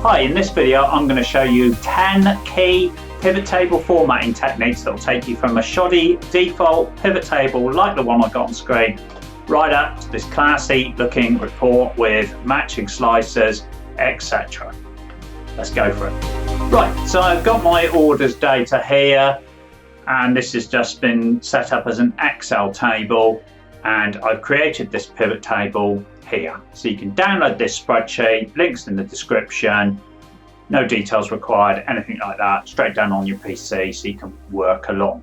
Hi, in this video I'm going to show you 10 key pivot table formatting techniques that will take you from a shoddy default pivot table like the one I got on screen right up to this classy looking report with matching slices, etc. Let's go for it. Right, so I've got my orders data here and this has just been set up as an Excel table, and I've created this pivot table here. So you can download this spreadsheet, links in the description, no details required, anything like that, straight down on your PC so you can work along.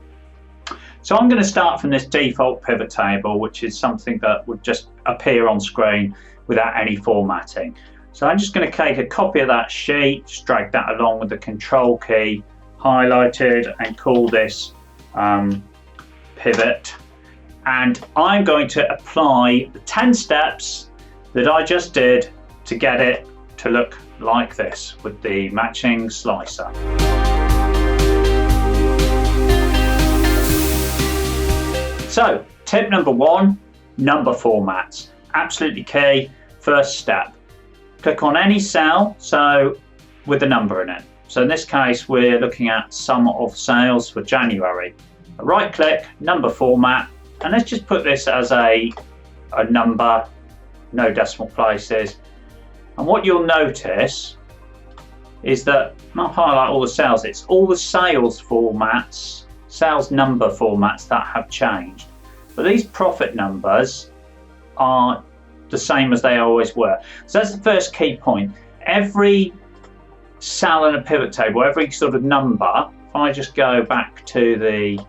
So I'm going to start from this default pivot table, which is something that would just appear on screen without any formatting. So I'm just going to take a copy of that sheet, just drag that along with the control key highlighted and call this pivot. And I'm going to apply the 10 steps that I just did to get it to look like this with the matching slicer. So tip number one, number formats. Absolutely key. First step. Click on any cell with a number in it. So in this case we're looking at sum of sales for January. Right click, number format, and let's just put this as a number, no decimal places. And what you'll notice is that I'll highlight all the cells. It's all the sales formats, sales number formats that have changed. But these profit numbers are the same as they always were. So that's the first key point. Every cell in a pivot table, every sort of number, if I just go back to the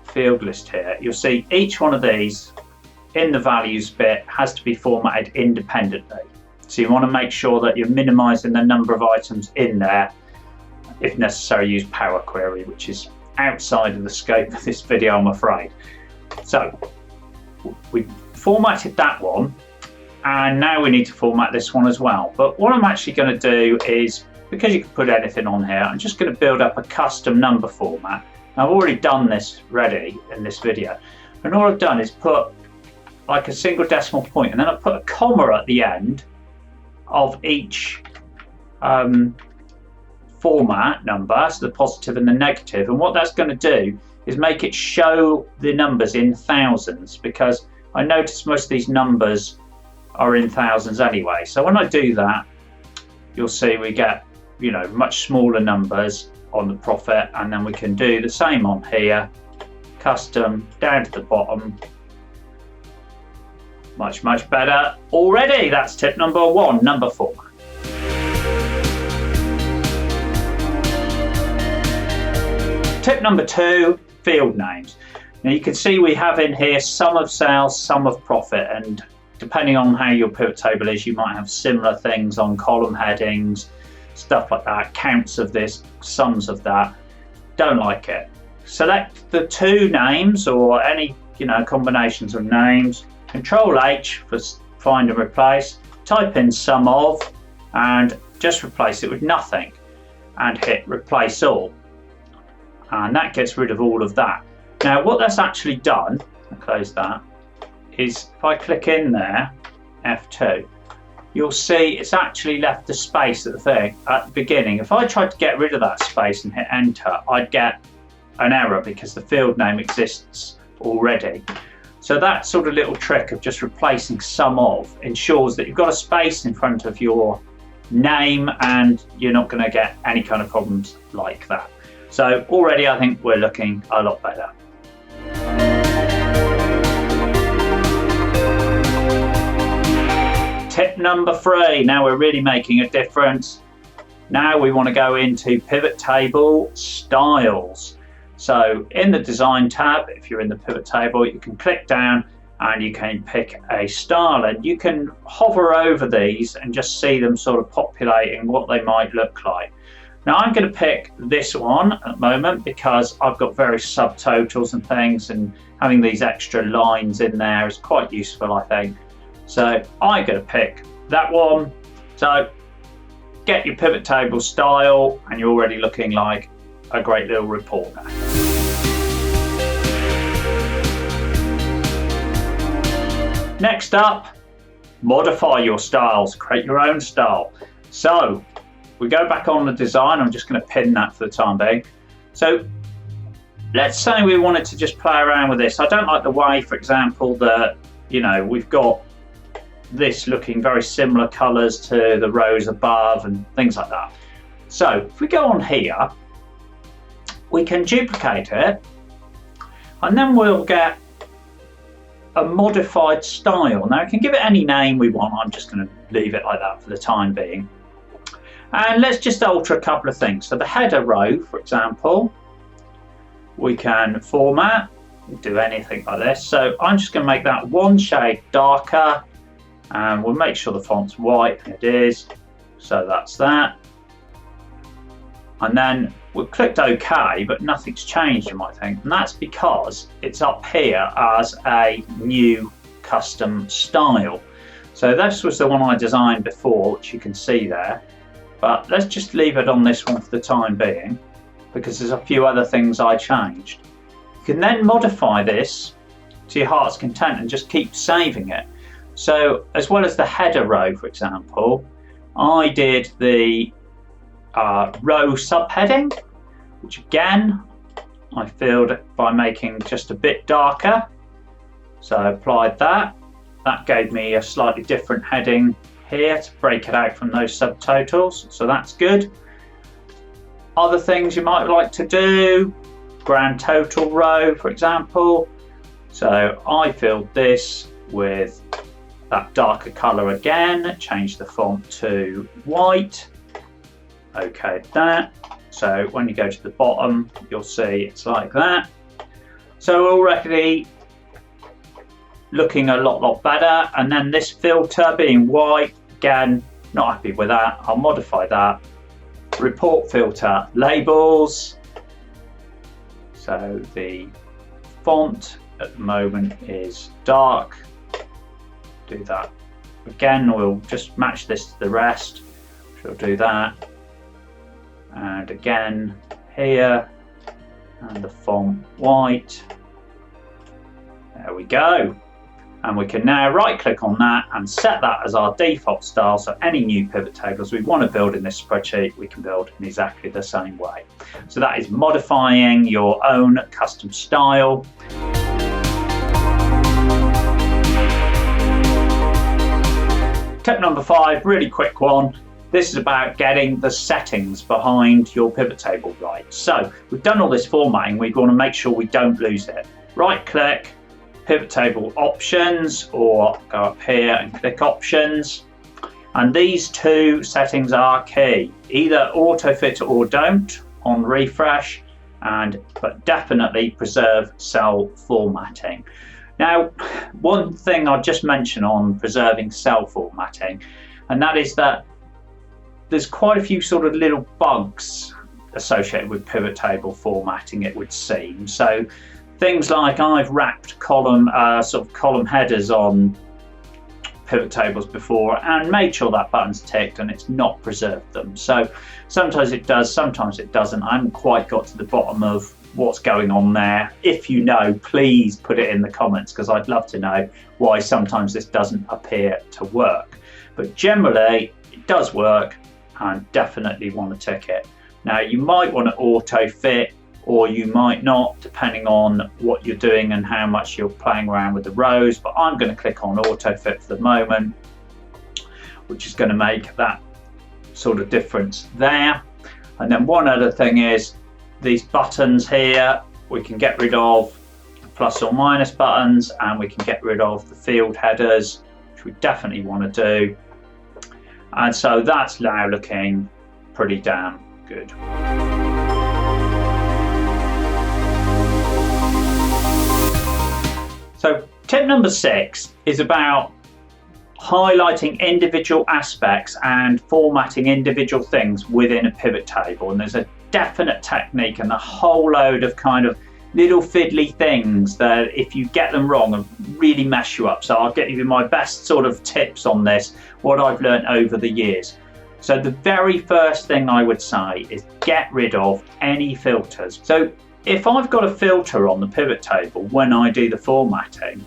field list here, you'll see each one of these in the values bit has to be formatted independently. So you want to make sure that you're minimizing the number of items in there. If necessary, use Power Query, which is outside of the scope of this video, I'm afraid. So we formatted that one, and now we need to format this one as well. But what I'm actually going to do is, because you can put anything on here, I'm just going to build up a custom number format. Now, I've already done this ready in this video, and all I've done is put like a single decimal point, and then I put a comma at the end of each format number, so the positive and the negative. And what that's going to do is make it show the numbers in thousands, because I notice most of these numbers are in thousands anyway. So when I do that, you'll see we get, you know, much smaller numbers on the profit, and then we can do the same on here, custom down to the bottom. Much better already. That's tip number one, number format. Tip number two, field names. Now you can see we have in here sum of sales, sum of profit, and depending on how your pivot table is, you might have similar things on column headings, stuff like that, counts of this, sums of that. Don't like it. Select the two names or any, you know, combinations of names. Control H for find and replace, type in sum of, and just replace it with nothing, and hit replace all. And that gets rid of all of that. Now what that's actually done, I'll close that, is if I click in there, F2, you'll see it's actually left the space at the beginning. If I tried to get rid of that space and hit enter, I'd get an error because the field name exists already. So that sort of little trick of just replacing sum of ensures that you've got a space in front of your name and you're not going to get any kind of problems like that. So already I think we're looking a lot better. Tip number three, now we're really making a difference. Now we want to go into pivot table styles. So in the design tab, if you're in the pivot table, you can click down and you can pick a style, and you can hover over these and just see them sort of populating what they might look like. Now I'm going to pick this one at the moment because I've got various subtotals and things, and having these extra lines in there is quite useful, I think. So I'm going to pick that one. So get your pivot table style and you're already looking like a great little report now. Next up, modify your styles, create your own style. So we go back on the design. I'm just going to pin that for the time being. So let's say we wanted to just play around with this. I don't like the way, for example, that, you know, we've got this looking very similar colours to the rows above and things like that. So if we go on here, we can duplicate it, and then we'll get a modified style. Now we can give it any name we want. I'm just going to leave it like that for the time being. And let's just alter a couple of things. So the header row, for example, we can format, do anything like this. So I'm just going to make that one shade darker, and we'll make sure the font's white, and it is. So that's that. And then we've clicked OK, but nothing's changed, you might think. And that's because it's up here as a new custom style. So this was the one I designed before, which you can see there. But let's just leave it on this one for the time being, because there's a few other things I changed. You can then modify this to your heart's content and just keep saving it. So as well as the header row, for example, I did the row subheading, which again I filled by making just a bit darker. So I applied that. That gave me a slightly different heading here to break it out from those subtotals, so that's good. Other things you might like to do, grand total row, for example. So I filled this with that darker colour again, change the font to white. OK, that. So when you go to the bottom, you'll see it's like that. So already looking a lot better. And then this filter being white, again, not happy with that. I'll modify that. Report filter labels. So the font at the moment is dark. Do that again. We'll just match this to the rest. We'll do that. And again here, and the font white. There we go. And we can now right click on that and set that as our default style. So any new pivot tables we want to build in this spreadsheet, we can build in exactly the same way. So that is modifying your own custom style. Tip number 5, really quick one. This is about getting the settings behind your pivot table right. So we've done all this formatting, we want to make sure we don't lose it. Right click, pivot table options, or go up here and click options. And these two settings are key. Either auto fit or don't on refresh, but definitely preserve cell formatting. Now, one thing I'll just mention on preserving cell formatting, and that is that there's quite a few sort of little bugs associated with pivot table formatting, it would seem. So things like I've wrapped column headers on pivot tables before and made sure that button's ticked and it's not preserved them. So sometimes it does, sometimes it doesn't. I haven't quite got to the bottom of what's going on there. If you know, please put it in the comments, because I'd love to know why sometimes this doesn't appear to work. But generally it does work, and definitely want to tick it. Now you might want to auto fit, or you might not, depending on what you're doing and how much you're playing around with the rows, but I'm going to click on auto fit for the moment, which is going to make that sort of difference there. And then one other thing is these buttons here, we can get rid of the plus or minus buttons, and we can get rid of the field headers, which we definitely want to do. And so that's now looking pretty damn good. So tip number 6 is about highlighting individual aspects and formatting individual things within a pivot table. And there's a definite technique and a whole load of kind of little fiddly things that if you get them wrong will really mess you up. So I'll get you my best sort of tips on this, what I've learned over the years. So the very first thing I would say is get rid of any filters. So if I've got a filter on the pivot table when I do the formatting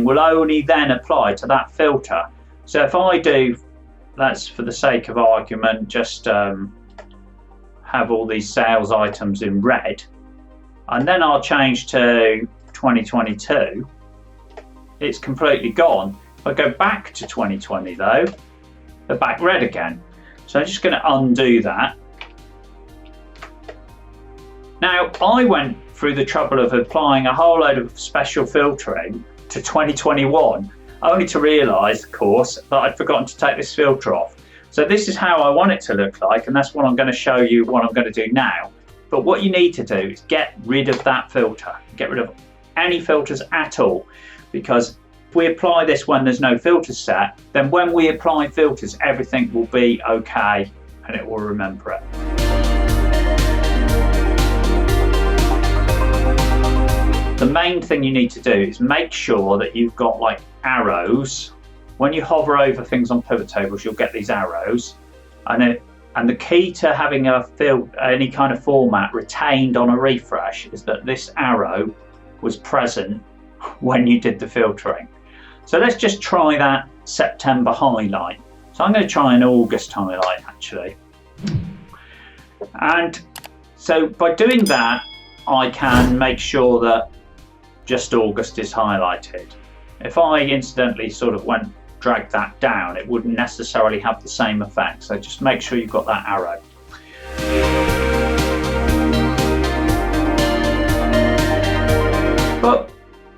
will only then apply to that filter. So if I do let's, for the sake of argument, just have all these sales items in red, and then I'll change to 2022. It's completely gone. If I go back to 2020 though, they're back red again. So I'm just going to undo that. Now, I went through the trouble of applying a whole load of special filtering to 2021, only to realise, of course, that I'd forgotten to take this filter off. So this is how I want it to look like, and that's what I'm going to show you what I'm going to do now. But what you need to do is get rid of that filter, get rid of any filters at all, because if we apply this when there's no filters set, then when we apply filters, everything will be okay and it will remember it. The main thing you need to do is make sure that you've got like arrows. When you hover over things on pivot tables, you'll get these arrows, and the key to having any kind of format retained on a refresh is that this arrow was present when you did the filtering. So let's just try that September highlight. So I'm going to try an August highlight actually. And so by doing that, I can make sure that just August is highlighted. If I incidentally sort of drag that down, it wouldn't necessarily have the same effect. So just make sure you've got that arrow. But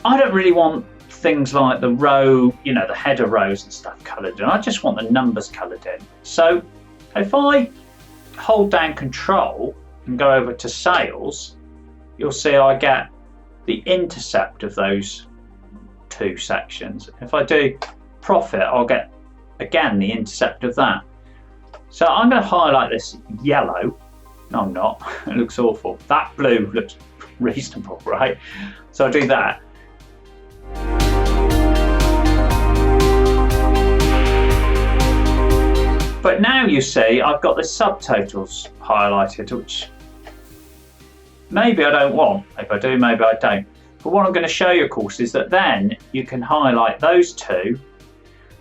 I don't really want things like the row, you know, the header rows and stuff coloured in. I just want the numbers coloured in. So if I hold down Control and go over to Sales, you'll see I get the intercept of those two sections. If I do Profit, I'll get again the intercept of that. So I'm going to highlight this yellow. No, I'm not. It looks awful. That blue looks reasonable, right? So I do that. But now you see I've got the subtotals highlighted, which maybe I don't want. Maybe I do, maybe I don't. But what I'm going to show you, of course, is that then you can highlight those two.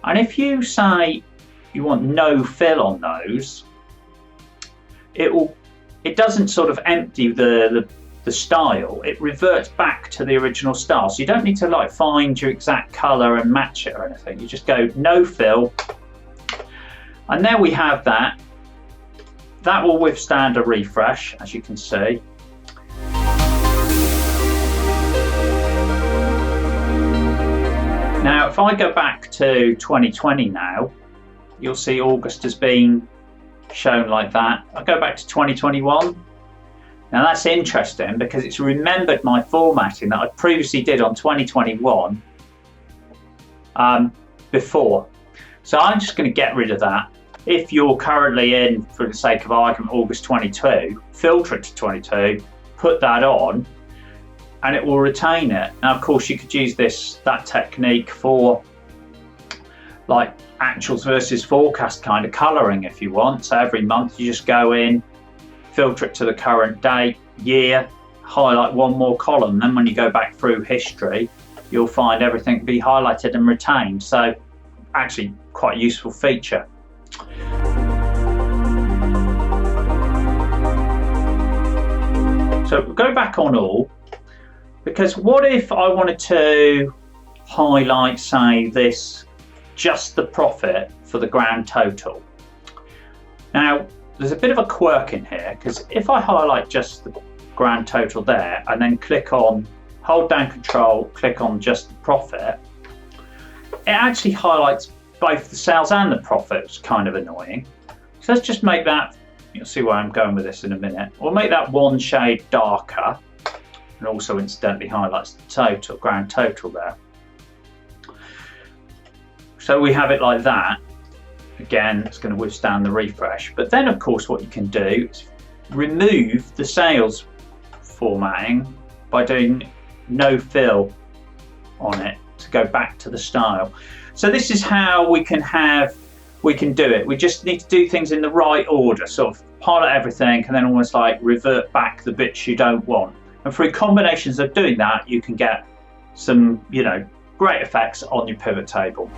And if you say you want no fill on those, it doesn't sort of empty the style. It reverts back to the original style. So you don't need to like find your exact color and match it or anything. You just go no fill. And there we have that. That will withstand a refresh, as you can see. Now, if I go back to 2020 now, you'll see August has been shown like that. I'll go back to 2021. Now that's interesting because it's remembered my formatting that I previously did on 2021 before. So I'm just going to get rid of that. If you're currently in, for the sake of argument, August 22, filter it to 22, put that on, and it will retain it. Now, of course, you could use that technique for like actuals versus forecast kind of colouring if you want. So every month you just go in, filter it to the current date, year, highlight one more column. Then when you go back through history, you'll find everything be highlighted and retained. So actually quite a useful feature. So go back on all, because what if I wanted to highlight, say, just the profit for the grand total? Now, there's a bit of a quirk in here, because if I highlight just the grand total there and then hold down Control, click on just the profit, it actually highlights both the sales and the profit, which is kind of annoying. So let's just make that, you'll see where I'm going with this in a minute. We'll make that one shade darker, and also incidentally highlights the grand total there. So we have it like that. Again, it's going to withstand the refresh. But then, of course, what you can do is remove the sales formatting by doing no fill on it to go back to the style. So this is how we can do it. We just need to do things in the right order, sort of highlight everything and then almost like revert back the bits you don't want. And through combinations of doing that, you can get some, great effects on your pivot table.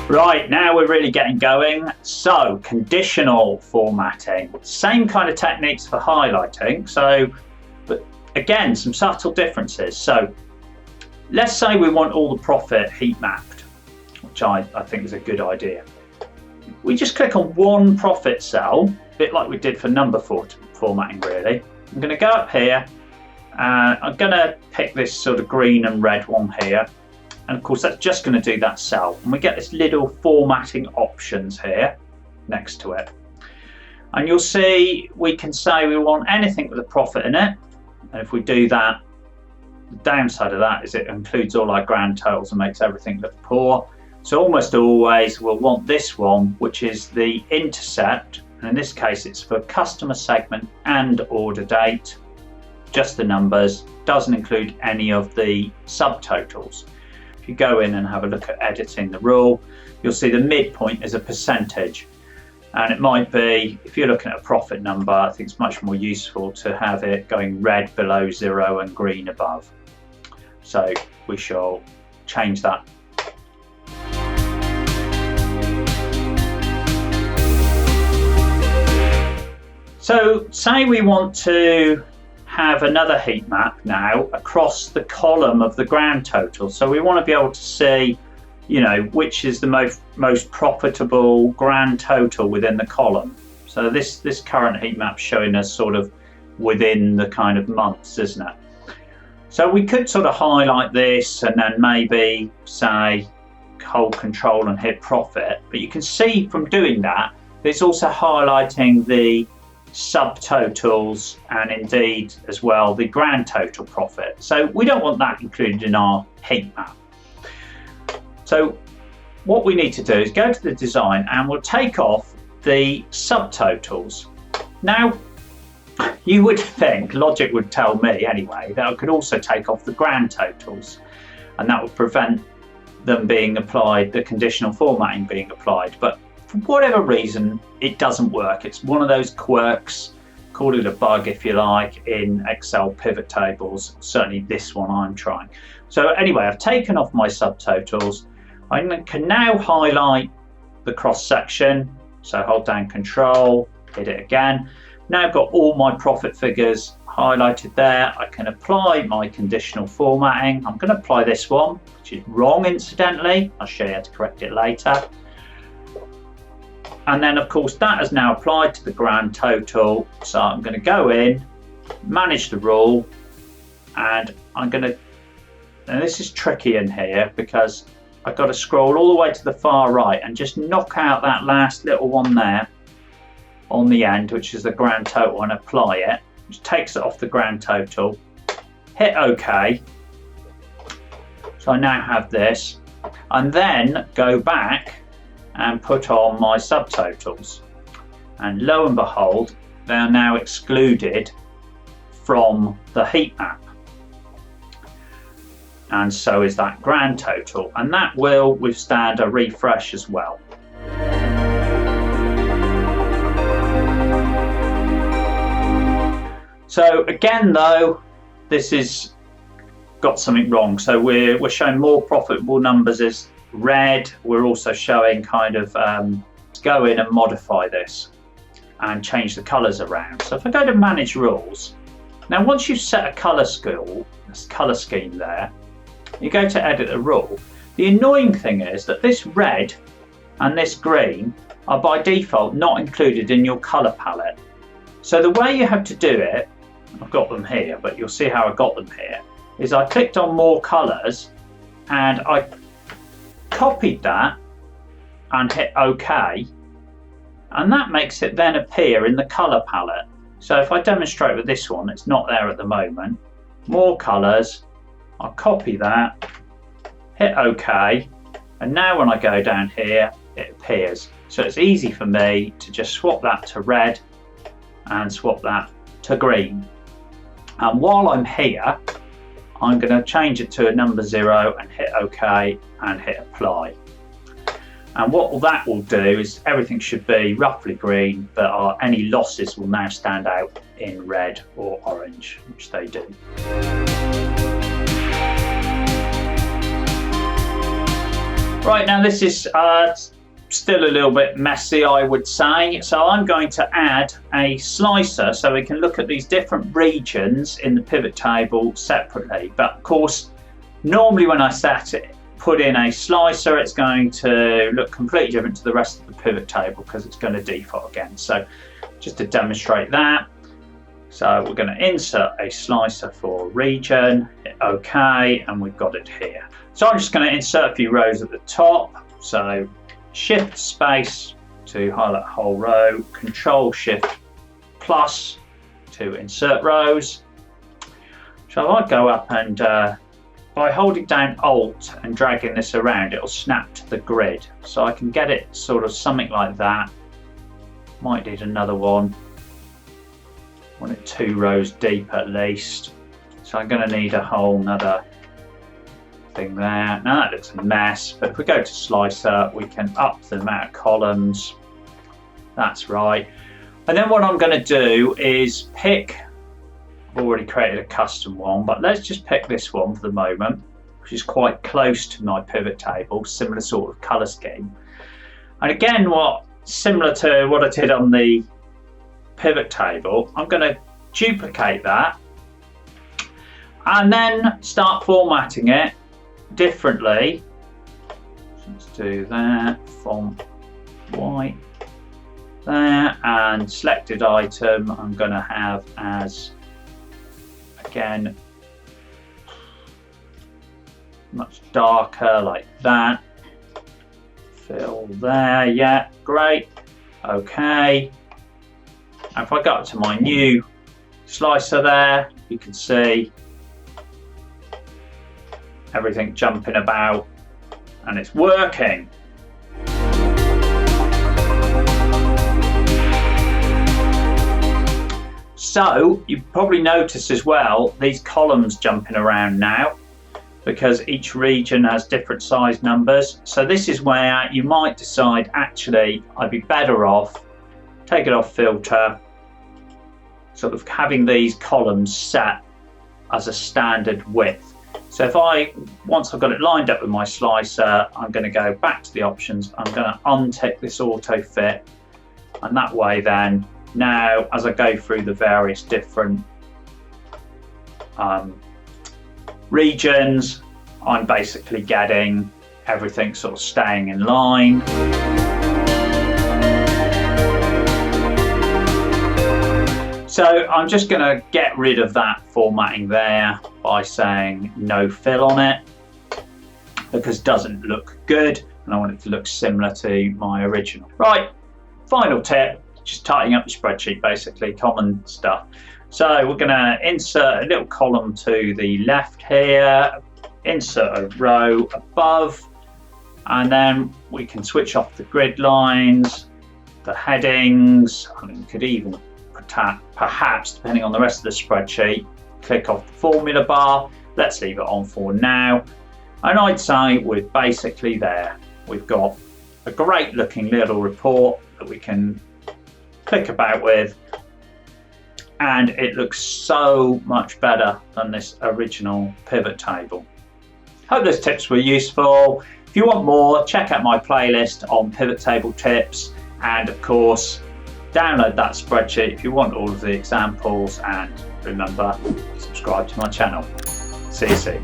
Right, now we're really getting going. So, conditional formatting. Same kind of techniques for highlighting. So, but again, some subtle differences. So, let's say we want all the profit heat mapped, which I think is a good idea. We just click on one profit cell, a bit like we did for number formatting really. I'm going to go up here, and I'm going to pick this sort of green and red one here. And of course, that's just going to do that cell. And we get this little formatting options here next to it. And you'll see we can say we want anything with a profit in it. And if we do that, the downside of that is it includes all our grand totals and makes everything look poor. So almost always we'll want this one, which is the intercept. And in this case, it's for customer segment and order date, just the numbers, doesn't include any of the subtotals. If you go in and have a look at editing the rule, you'll see the midpoint is a percentage. And it might be, if you're looking at a profit number, I think it's much more useful to have it going red below 0 and green above. So we shall change that. So say we want to have another heat map now across the column of the grand total. So we want to be able to see, you know, which is the most profitable grand total within the column. So this current heat map showing us sort of within the kind of months, isn't it? So we could sort of highlight this and then maybe say hold control and hit profit. But you can see from doing that, it's also highlighting the subtotals and indeed as well the grand total profit. So we don't want that included in our heat map. So what we need to do is go to the design and we'll take off the subtotals. Now you would think, logic would tell me anyway, that I could also take off the grand totals and that would prevent them being applied, the conditional formatting being applied, but for whatever reason, it doesn't work. It's one of those quirks, call it a bug if you like, in Excel pivot tables. Certainly this one I'm trying. So anyway, I've taken off my subtotals. I can now highlight the cross section. So hold down Control, hit it again. Now I've got all my profit figures highlighted there. I can apply my conditional formatting. I'm going to apply this one, which is wrong incidentally. I'll show you how to correct it later. And then of course that is now applied to the grand total. So I'm going to go in, manage the rule, and I'm going to, and this is tricky in here because I've got to scroll all the way to the far right and just knock out that last little one there on the end, which is the grand total, and apply it, which takes it off the grand total. Hit OK. So I now have this, and then go back and put on my subtotals, and lo and behold, they are now excluded from the heat map, and so is that grand total, and that will withstand a refresh as well. So again though, this is got something wrong. So we're showing more profitable numbers as red. We're also showing kind of go in and modify this and change the colors around. So if I go to manage rules, now once you've set a color scheme there, you go to edit a rule. The annoying thing is that this red and this green are by default not included in your color palette. So the way you have to do it, I've got them here, but you'll see how I got them here, is I clicked on more colors and I copied that and hit OK, and that makes it then appear in the color palette. So if I demonstrate with this one, it's not there at the moment. More colors, I'll copy that, hit OK, and now when I go down here, it appears. So it's easy for me to just swap that to red and swap that to green. And while I'm here, I'm going to change it to a number 0 and hit OK and hit apply. And what that will do is everything should be roughly green, but any losses will now stand out in red or orange, which they do. Right, now this is still a little bit messy, I would say. So I'm going to add a slicer so we can look at these different regions in the pivot table separately. But of course, normally when I put in a slicer, it's going to look completely different to the rest of the pivot table because it's going to default again. So just to demonstrate that, so we're going to insert a slicer for region, hit OK, and we've got it here. So I'm just going to insert a few rows at the top. So Shift space to highlight whole row, Control Shift plus to insert rows. So I go up and by holding down Alt and dragging this around, it'll snap to the grid. So I can get it sort of something like that. Might need another one. Want it 2 rows deep at least. So I'm going to need a whole nother thing there. Now that looks a mess, but if we go to slicer, we can up the amount of columns. That's right. And then what I'm going to do is pick, I've already created a custom one, but let's just pick this one for the moment, which is quite close to my pivot table, similar sort of color scheme. And again, similar to what I did on the pivot table, I'm going to duplicate that and then start formatting it differently. Let's do that, font white there, and selected item I'm going to have as, again, much darker like that. Fill there, yeah, great, okay. And if I go up to my new slicer there, you can see everything jumping about and it's working. So you probably noticed as well these columns jumping around now because each region has different size numbers. So this is where you might decide, actually I'd be better off, take it off filter, sort of having these columns set as a standard width. So once I've got it lined up with my slicer, I'm going to go back to the options, I'm going to untick this auto fit, and that way then, now as I go through the various different regions, I'm basically getting everything sort of staying in line. So I'm just going to get rid of that formatting there by saying no fill on it, because it doesn't look good and I want it to look similar to my original. Right, final tip, just tidying up the spreadsheet, basically common stuff. So we're going to insert a little column to the left here, insert a row above, and then we can switch off the grid lines, the headings. I mean, we could even perhaps, depending on the rest of the spreadsheet, click off the formula bar. Let's leave it on for now. And I'd say we're basically there. We've got a great looking little report that we can click about with, and it looks so much better than this original pivot table. Hope those tips were useful. If you want more, check out my playlist on pivot table tips, and of course download that spreadsheet if you want all of the examples, and remember, subscribe to my channel. See you soon.